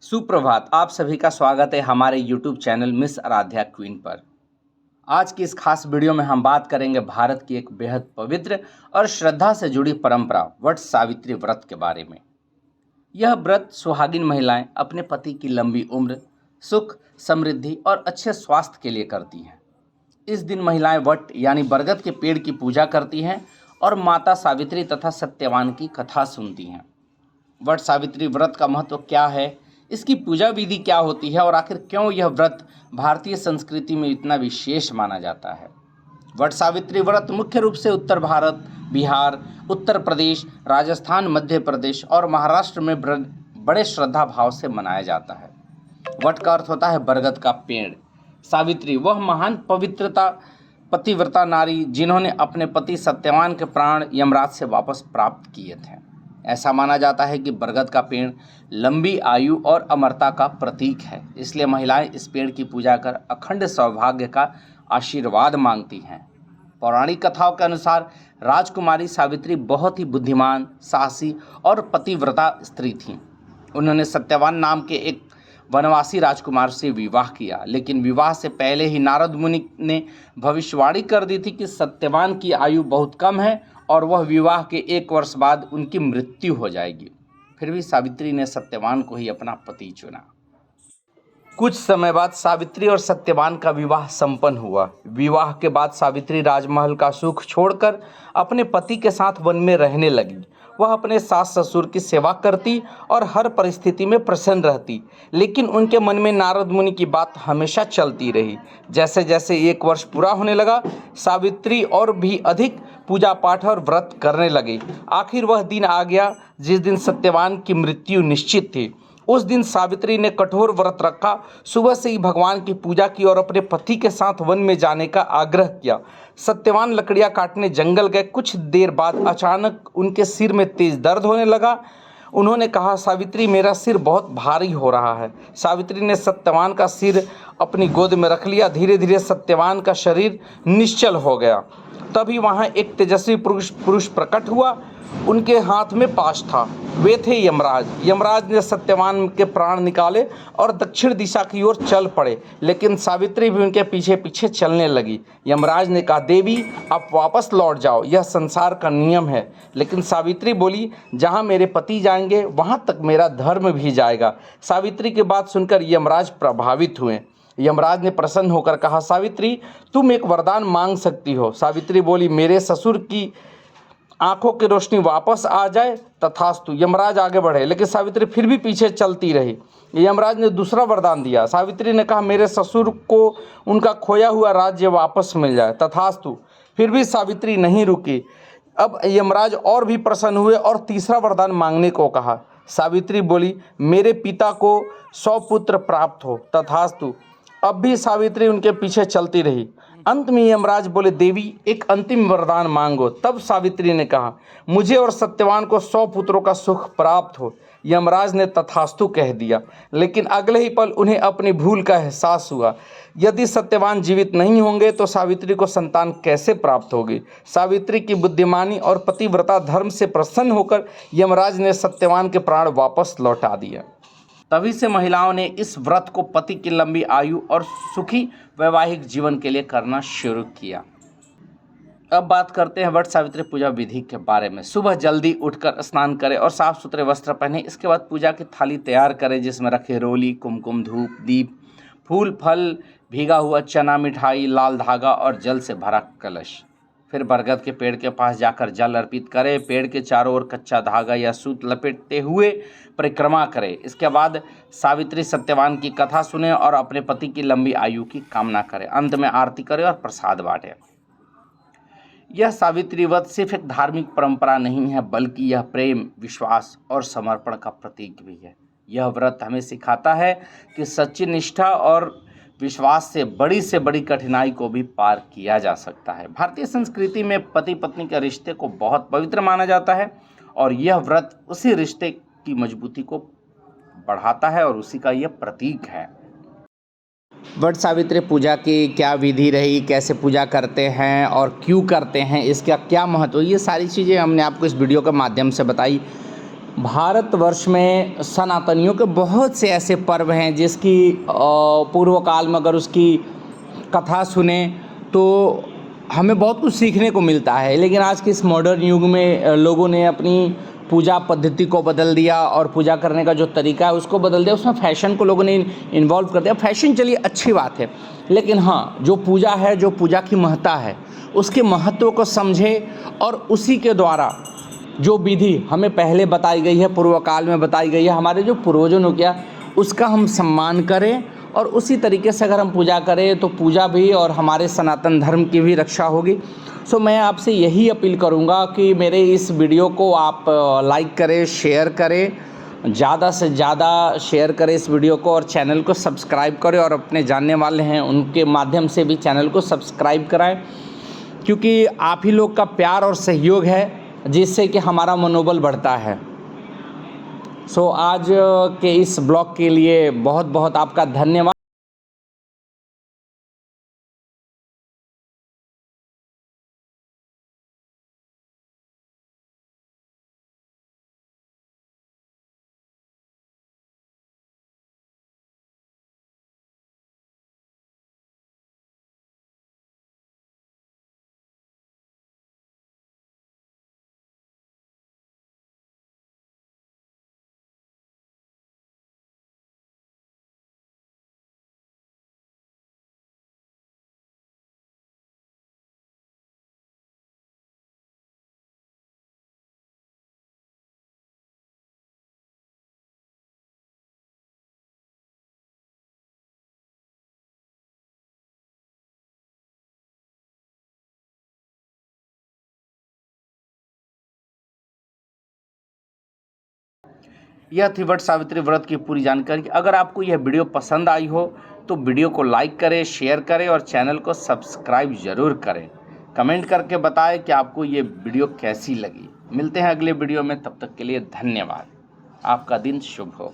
सुप्रभात। आप सभी का स्वागत है हमारे YouTube channel miss Aaradhya queen पर। आज की इस खास वीडियो में हम बात करेंगे भारत की एक बेहद पवित्र और श्रद्धा से जुड़ी परंपरा वट सावित्री व्रत के बारे में। यह व्रत सुहागिन महिलाएं अपने पति की लंबी उम्र, सुख, समृद्धि और अच्छे स्वास्थ्य के लिए करती हैं। इस दिन महिलाएं वट यानी बरगद के पेड़ की पूजा करती हैं और माता सावित्री तथा सत्यवान की कथा सुनती हैं। वट सावित्री व्रत का महत्व क्या है, इसकी पूजा विधि क्या होती है और आखिर क्यों यह व्रत भारतीय संस्कृति में इतना विशेष माना जाता है। वट सावित्री व्रत मुख्य रूप से उत्तर भारत, बिहार, उत्तर प्रदेश, राजस्थान, मध्य प्रदेश और महाराष्ट्र में बड़े श्रद्धा भाव से मनाया जाता है। वट का अर्थ होता है बरगद का पेड़। सावित्री वह महान पवित्रता पतिव्रता नारी जिन्होंने अपने पति सत्यवान के प्राण यमराज से वापस प्राप्त किए थे। ऐसा माना जाता है कि बरगद का पेड़ लंबी आयु और अमरता का प्रतीक है, इसलिए महिलाएं इस पेड़ की पूजा कर अखंड सौभाग्य का आशीर्वाद मांगती हैं। पौराणिक कथाओं के अनुसार राजकुमारी सावित्री बहुत ही बुद्धिमान, साहसी और पतिव्रता स्त्री थीं। उन्होंने सत्यवान नाम के एक वनवासी राजकुमार से विवाह किया, लेकिन विवाह से पहले ही नारद मुनि ने भविष्यवाणी कर दी थी कि सत्यवान की आयु बहुत कम है और वह विवाह के 1 वर्ष बाद उनकी मृत्यु हो जाएगी। फिर भी सावित्री ने सत्यवान को ही अपना पति चुना। कुछ समय बाद सावित्री और सत्यवान का विवाह संपन्न हुआ। विवाह के बाद सावित्री राजमहल का सुख छोड़कर अपने पति के साथ वन में रहने लगी। वह अपने सास ससुर की सेवा करती और हर परिस्थिति में प्रसन्न रहती, लेकिन उनके मन में नारद मुनि की बात हमेशा चलती रही। जैसे जैसे 1 वर्ष पूरा होने लगा, सावित्री और भी अधिक पूजा पाठ और व्रत करने लगी। आखिर वह दिन आ गया जिस दिन सत्यवान की मृत्यु निश्चित थी। उस दिन सावित्री ने कठोर व्रत रखा, सुबह से ही भगवान की पूजा की और अपने पति के साथ वन में जाने का आग्रह किया। सत्यवान लकड़ियां काटने जंगल गए। कुछ देर बाद अचानक उनके सिर में तेज दर्द होने लगा। उन्होंने कहा, सावित्री मेरा सिर बहुत भारी हो रहा है। सावित्री ने सत्यवान का सिर अपनी गोद में रख लिया। धीरे धीरे सत्यवान का शरीर निश्चल हो गया। तभी वहाँ एक तेजस्वी पुरुष प्रकट हुआ। उनके हाथ में पाश था। वे थे यमराज। यमराज ने सत्यवान के प्राण निकाले और दक्षिण दिशा की ओर चल पड़े, लेकिन सावित्री भी उनके पीछे पीछे चलने लगी। यमराज ने कहा, देवी आप वापस लौट जाओ, यह संसार का नियम है। लेकिन सावित्री बोली, जहाँ मेरे पति जाएंगे वहाँ तक मेरा धर्म भी जाएगा। सावित्री की बात सुनकर यमराज प्रभावित हुए। यमराज ने प्रसन्न होकर कहा, सावित्री तुम एक वरदान मांग सकती हो। सावित्री बोली, मेरे ससुर की आंखों की रोशनी वापस आ जाए। तथास्तु। यमराज आगे बढ़े, लेकिन सावित्री फिर भी पीछे चलती रही। यमराज ने दूसरा वरदान दिया। सावित्री ने कहा, मेरे ससुर को उनका खोया हुआ राज्य वापस मिल जाए। तथास्तु। फिर भी सावित्री नहीं रुकी। अब यमराज और भी प्रसन्न हुए और तीसरा वरदान मांगने को कहा। सावित्री बोली, मेरे पिता को 100 पुत्र प्राप्त हो। तथास्तु। अब भी सावित्री उनके पीछे चलती रही। अंत में यमराज बोले, देवी एक अंतिम वरदान मांगो। तब सावित्री ने कहा, मुझे और सत्यवान को 100 पुत्रों का सुख प्राप्त हो। यमराज ने तथास्तु कह दिया, लेकिन अगले ही पल उन्हें अपनी भूल का एहसास हुआ। यदि सत्यवान जीवित नहीं होंगे तो सावित्री को संतान कैसे प्राप्त होगी। सावित्री की बुद्धिमानी और पतिव्रता धर्म से प्रसन्न होकर यमराज ने सत्यवान के प्राण वापस लौटा दिए। तभी से महिलाओं ने इस व्रत को पति की लंबी आयु और सुखी वैवाहिक जीवन के लिए करना शुरू किया। अब बात करते हैं वट सावित्री पूजा विधि के बारे में। सुबह जल्दी उठकर स्नान करें और साफ सुथरे वस्त्र पहने। इसके बाद पूजा की थाली तैयार करें, जिसमें रखे रोली, कुमकुम, धूप, दीप, फूल, फल, भीगा हुआ चना, मिठाई, लाल धागा और जल से भरा कलश। फिर बरगद के पेड़ के पास जाकर जल अर्पित करें। पेड़ के चारों ओर कच्चा धागा या सूत लपेटते हुए परिक्रमा करें। इसके बाद सावित्री सत्यवान की कथा सुने और अपने पति की लंबी आयु की कामना करें। अंत में आरती करें और प्रसाद बांटें। यह सावित्री व्रत सिर्फ एक धार्मिक परंपरा नहीं है, बल्कि यह प्रेम, विश्वास और समर्पण का प्रतीक भी है। यह व्रत हमें सिखाता है कि सच्ची निष्ठा और विश्वास से बड़ी कठिनाई को भी पार किया जा सकता है। भारतीय संस्कृति में पति पत्नी के रिश्ते को बहुत पवित्र माना जाता है और यह व्रत उसी रिश्ते की मजबूती को बढ़ाता है और उसी का यह प्रतीक है। वट सावित्री पूजा की क्या विधि रही, कैसे पूजा करते हैं और क्यों करते हैं, इसका क्या महत्व, ये सारी चीज़ें हमने आपको इस वीडियो के माध्यम से बताई। भारतवर्ष में सनातनियों के बहुत से ऐसे पर्व हैं जिसकी पूर्व काल में अगर उसकी कथा सुने तो हमें बहुत कुछ सीखने को मिलता है। लेकिन आज के इस मॉडर्न युग में लोगों ने अपनी पूजा पद्धति को बदल दिया और पूजा करने का जो तरीका है उसको बदल दिया। उसमें फैशन को लोगों ने इन्वॉल्व कर दिया। फैशन चलिए अच्छी बात है, लेकिन हाँ, जो पूजा है, जो पूजा की महत्ता है, उसके महत्व को समझे और उसी के द्वारा जो विधि हमें पहले बताई गई है, पूर्व काल में बताई गई है, हमारे जो पूर्वजों ने किया, उसका हम सम्मान करें और उसी तरीके से अगर हम पूजा करें तो पूजा भी और हमारे सनातन धर्म की भी रक्षा होगी। सो मैं आपसे यही अपील करूंगा कि मेरे इस वीडियो को आप लाइक करें, शेयर करें, ज़्यादा से ज़्यादा शेयर करें इस वीडियो को और चैनल को सब्सक्राइब करें और अपने जानने वाले हैं उनके माध्यम से भी चैनल को सब्सक्राइब कराएं, क्योंकि आप ही लोग का प्यार और सहयोग है जिससे कि हमारा मनोबल बढ़ता है। सो आज के इस ब्लॉग के लिए बहुत बहुत आपका धन्यवाद। यह थी वट सावित्री व्रत की पूरी जानकारी। अगर आपको यह वीडियो पसंद आई हो तो वीडियो को लाइक करें, शेयर करें और चैनल को सब्सक्राइब ज़रूर करें। कमेंट करके बताएं कि आपको ये वीडियो कैसी लगी। मिलते हैं अगले वीडियो में, तब तक के लिए धन्यवाद। आपका दिन शुभ हो।